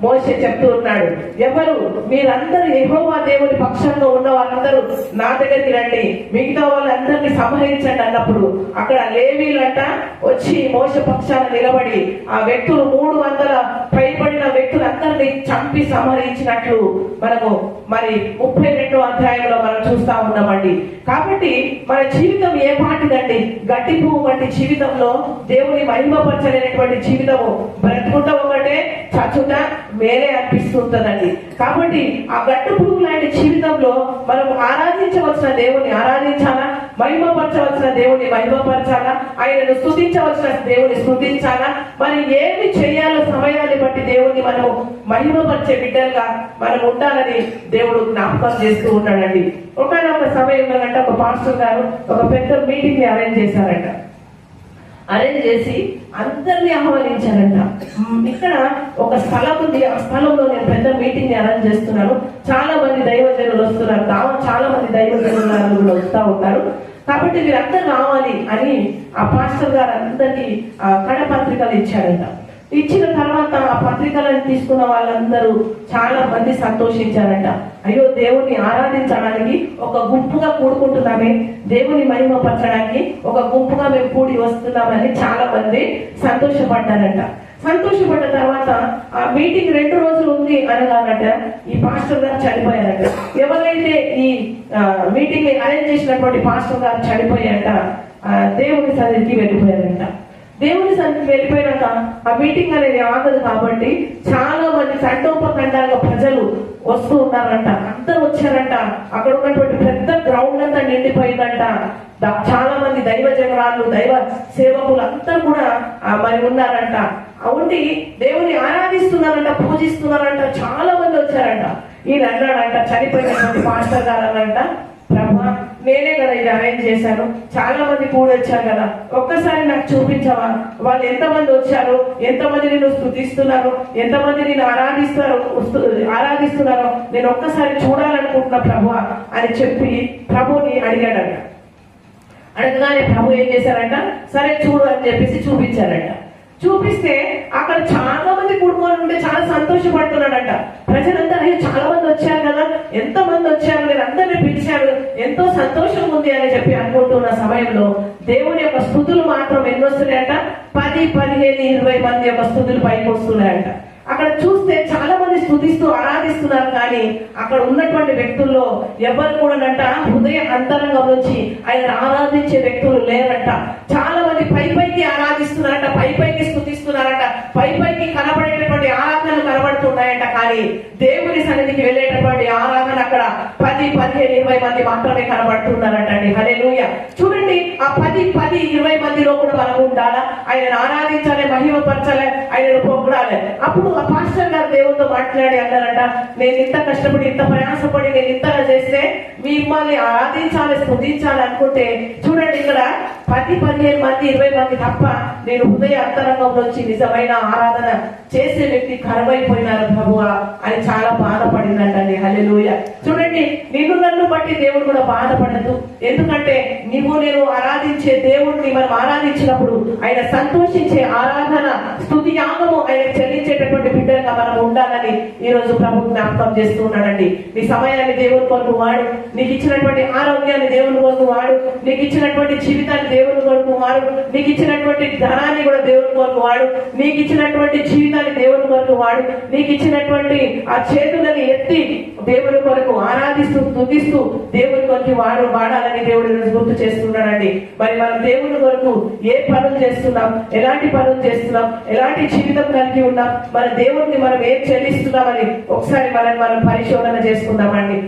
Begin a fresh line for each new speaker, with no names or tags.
మోషే చెప్తూ ఉన్నాడు, ఎవరు మీరందరూ యెహోవా దేవుని పక్షంగా ఉన్న వాళ్ళందరూ నా దగ్గరికి రండి, మిగతా వాళ్ళందరినీ సంహరించండి అన్నప్పుడు అక్కడ లేవీలంట వచ్చి మోషే పక్షాన నిలబడి ఆ వ్యక్తులు 300 పైబడిన వ్యక్తులందరినీ చంపి సంహరించినట్లు మనము మరి 32వ అధ్యాయంలో మనం చూస్తా ఉన్నామండి. కాబట్టి మన జీవితం ఏ పాటిదండి? గట్టి పువ్వు వంటి జీవితంలో దేవుని మహిమపరచలేనటువంటి జీవితము బ్రతుకుంటా ఒకటే, చచ్చుట వేరే అనిపిస్తుంటదండి. కాబట్టి ఆ గట్టు పువ్వు లాంటి జీవితంలో మనం ఆరాధించవలసిన దేవుని ఆరాధించాలా, మహిమపరచవలసిన దేవుని మహిమపరచాలా, ఆయనను స్తుతించవలసిన దేవుని స్తుతించాలా. మరి ఏమి చేయాలో సమయాన్ని బట్టి దేవుని మనము మహిమపరిచే బిడ్డలుగా మనం ఉండాలని దేవుడు జ్ఞాపకం చేస్తూ ఉన్నాడండి. ఒక సమయంలో అంటే ఒక పాస్టర్ గారు ఒక పెద్ద మీటింగ్ ని అరేంజ్ చేశారంట. అరేంజ్ చేసి అందరినీ ఆహ్వానించారంట. ఇక్కడ ఒక స్థలం ఉంది, ఆ స్థలంలో నేను పెద్ద మీటింగ్ ని అరేంజ్ చేస్తున్నాను, చాలా మంది దైవజనులు వస్తున్నారు, చాలా మంది దైవజనులు వస్తూ ఉంటారు, కాబట్టి మీరందరూ రావాలి అని ఆ పాస్టర్ గారు అందరికీ కడపత్రికలు ఇచ్చారంట. ఇచ్చిన తర్వాత ఆ పత్రికలను తీసుకున్న వాళ్ళందరూ చాలా మంది సంతోషించారంట. అయ్యో, దేవుని ఆరాధించడానికి ఒక గుంపుగా కూడుకుంటున్నామే, దేవుని మహిమపరచడానికి ఒక గుంపుగా మేము కూడి వస్తున్నామని చాలా మంది సంతోషపడ్డారంట. సంతోషపడ్డ తర్వాత ఆ మీటింగ్ 2 రోజులు ఉంది అనగానట ఈ పాస్టర్ గారు చనిపోయారట. ఎవరైతే ఈ మీటింగ్ ని అరేంజ్ చేసినటువంటి పాస్టర్ గారు చనిపోయాక దేవుని సన్నిధికి వెళ్ళిపోయారంట. దేవుని సన్నిధికి వెళ్ళిపోయినాక ఆ మీటింగ్ అనేది ఆగదు కాబట్టి చాలా మంది తండోపతండాలుగా ప్రజలు వస్తూ ఉన్నారంట. అందరూ వచ్చారంట. అక్కడ ఉన్నటువంటి పెద్ద గ్రౌండ్ అంతా నిండిపోయిందంట. చాలా మంది దైవ జనరాలు, దైవ సేవకులు అందరూ కూడా మరి ఉన్నారంట. ఉండి దేవుని ఆరాధిస్తున్నారంట, పూజిస్తున్నారంట. చాలా మంది వచ్చారంట. ఈయన అన్నాడంట, చనిపోయినటువంటి పాస్టర్ గారు అనంట, ప్రభా, నేనే కదా ఇది అరేంజ్ చేశాను, చాలా మంది కూడా వచ్చారు కదా, ఒక్కసారి నాకు చూపించవా? వాళ్ళు ఎంతమంది వచ్చారు, ఎంతమంది నేను స్తుతిస్తున్నారు, ఎంతమంది నేను ఆరాధిస్తున్నారో నేను ఒక్కసారి చూడాలనుకుంటున్నా ప్రభు అని చెప్పి ప్రభుని అడిగాడంట. అడగగానే ప్రభు ఏం చేశారంట, సరే చూడు అని చెప్పేసి చూపించారంట. చూపిస్తే అక్కడ చాలా మంది కుటుంబాలు ఉంటే చాలా సంతోషపడుతున్నాడంట. ప్రజలంతా చాలా మంది వచ్చారు కదా, ఎంత మంది వచ్చారు, నేను అందరినీ పిలిచారు, ఎంతో సంతోషం ఉంది అని చెప్పి అనుకుంటున్న సమయంలో దేవుని యొక్క స్తుతులు మాత్రం ఎన్ని వస్తున్నాయంట? 10, 15, 20 మంది యొక్క స్తుతులు పైకి వస్తున్నాయంట. అక్కడ చూస్తే చాలా మంది స్తుతిస్తూ ఆరాధిస్తున్నారు, కానీ అక్కడ ఉన్నటువంటి వ్యక్తుల్లో ఎవరు కూడానంట హృదయ అంతరంగం నుంచి ఆయన ఆరాధించే వ్యక్తులు లేరంట. చాలా మంది పైకి ఆరాధిస్తున్నారంట, పైకి స్తుతిస్తున్నారంట, పైకి కనబడేటటువంటి ఆరాధనలు కనబడుతున్నాయంట, కానీ దేవుని సన్నిధికి వెళ్ళేటటువంటి ఆరాధన అక్కడ 10, 15, 20 మంది మాత్రమే కనబడుతున్నారంట అండి. హల్లెలూయా. చూడండి, ఆ 10, 20 మందిలో కూడా మనం ఉండాలా, ఆయనను ఆరాధించాలి, మహిమపరచాలి, ఆయనను పొగడాలి. అప్పుడు ఆ పాస్టర్ గారు దేవుడితో మాట్లాడి అన్నారంట, నేను ఇంత కష్టపడి, ఇంత ప్రయాసపడి నేను ఇంతగా చేస్తే మిమ్మల్ని ఆరాధించాలి, స్తుతించాలి అనుకుంటే చూడండి, ఇక్కడ 10, 15 మంది, 20 మంది తప్ప నేను హృదయ అంతరంగం నుంచి నిజమైన ఆరాధన చేసే వ్యక్తి కరువైపోయినారు ప్రభువా అని చాలా బాధపడిందంటండి. హల్లెలూయా. చూడండి, నిన్ను నన్ను బట్టి దేవుడు కూడా బాధపడదు. ఎందుకంటే నువ్వు నేను ఆరాధించే దేవుడిని మనం ఆరాధించినప్పుడు ఆయన సంతోషించే ఆరాధన, స్తుతి యాగము ఆయన చెల్లించేటటువంటి బిడ్డలుగా మనం ఉండాలని ఈ రోజు ప్రభు జ్ఞాపకం చేస్తూ ఉన్నాడండి. నీ సమయాన్ని దేవుని కొరకు వాడు, నీకు ఇచ్చినటువంటి ఆరోగ్యాన్ని దేవుని కొరకు వాడు, నీకు ఇచ్చినటువంటి జీవితాన్ని దేవుని కొరకు వాడు, నీకు ఇచ్చినటువంటి ధనాన్ని కూడా దేవుని కొరకు వాడు, నీకు ఇచ్చినటువంటి జీవితాన్ని దేవుని కొరకు వాడు, నీకు ఇచ్చినటువంటి ఆ చేతులని ఎత్తి దేవుని కొరకు ఆరాధిస్తూ స్తుతిస్తూ దేవుని కొరకు వాడాలని దేవుడు గుర్తు చేస్తున్నాడండి. మరి మనం దేవుని కొరకు ఏ పనులు చేస్తున్నాం, ఎలాంటి పనులు చేస్తున్నాం, ఎలాంటి జీవితం కలిగి ఉన్నాం, మన దేవుడిని మనం ఏం చెల్లిస్తున్నామని ఒకసారి మనం పరిశోధన చేసుకుందామండి.